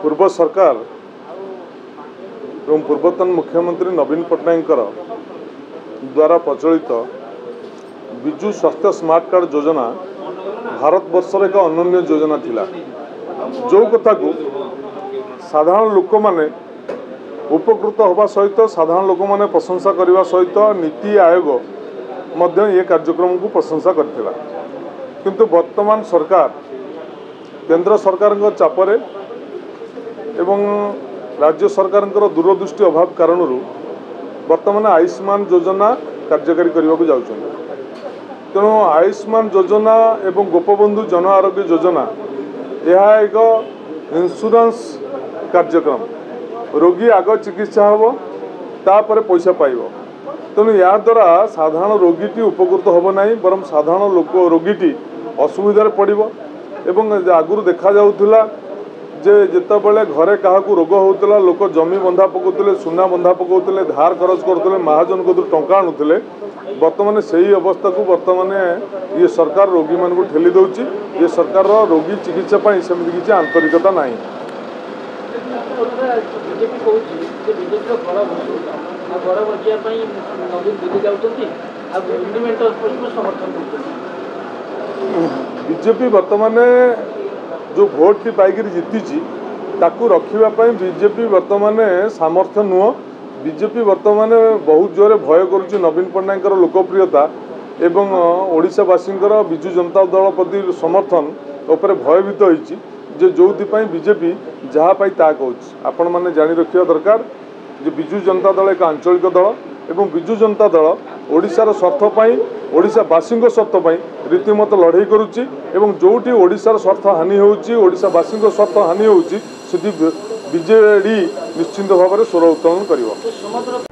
पूर्व सरकार एवं पूर्वतन मुख्यमंत्री नवीन पट्टनायक द्वारा प्रचलित विजु स्वास्थ्य स्मार्ट कार्ड योजना भारत वर्षर एक अनन्य योजना थिला। जो कथा को साधारण लोक माने उपकृत होगा सहित साधारण लोक माने प्रशंसा करने सहित नीति आयोग मध्य ये कार्यक्रम को प्रशंसा करथिला। किंतु वर्तमान सरकार केंद्र सरकार चापरे एवं राज्य सरकार दूरदृष्टि अभाव कारण वर्तमान आयुष्मान योजना कार्यकारी करने को जाऊँ। तेणु आयुष्मान योजना एवं गोपबंधु जन आरोग्य योजना यह एक इंश्योरेंस कार्यक्रम। रोगी आग चिकित्सा हम तापर पैसा पाइब। तेणु या द्वारा साधारण रोगीटी उपकृत होब नहीं बरम साधारण लोक रोगीटी असुविधार पड़ब। एवं आगुरी देखा जाउथिला जे जितेबाला घरे क्या रोग होता लोक जमी बंधा पकाउते सुना बंधा पकाउते धार खरच करते महाजन को टंका आणुले। बर्तमान से ही अवस्था को बर्तमान ये सरकार रोगी मान को ठेली दौची। ये सरकार रोगी चिकित्सा सेमती किसी आंतरिकता ना। बीजेपी वर्तमान जो भोट टी पाइक जीति ताकू रखापी बीजेपी वर्तमान सामर्थ्य नुह। बीजेपी वर्तमान बहुत जोरे भय करुच्ची नवीन पट्टनायक लोकप्रियता एवं ओडिशावासी विजु जनता दल प्रति समर्थन उपर भयभीत होती जो बीजेपी जहाँ पाई ता कहूँ। आपण मैंने जानी रखा दरकार जो विजु जनता दल एक आंचलिक दल एवं विजु जनता दल ओडिशार स्वार्थपाई ओडिशावासी स्वार्थपाई रीतिमत लड़ाई करुच्ची। एवं जोटी ओडिशार स्वार्थ हानि होउची ओडिशावासी स्वार्थ हानि होउची सेठी बीजेडी निश्चिंत भाव में स्वर उत्तोलन करिवो।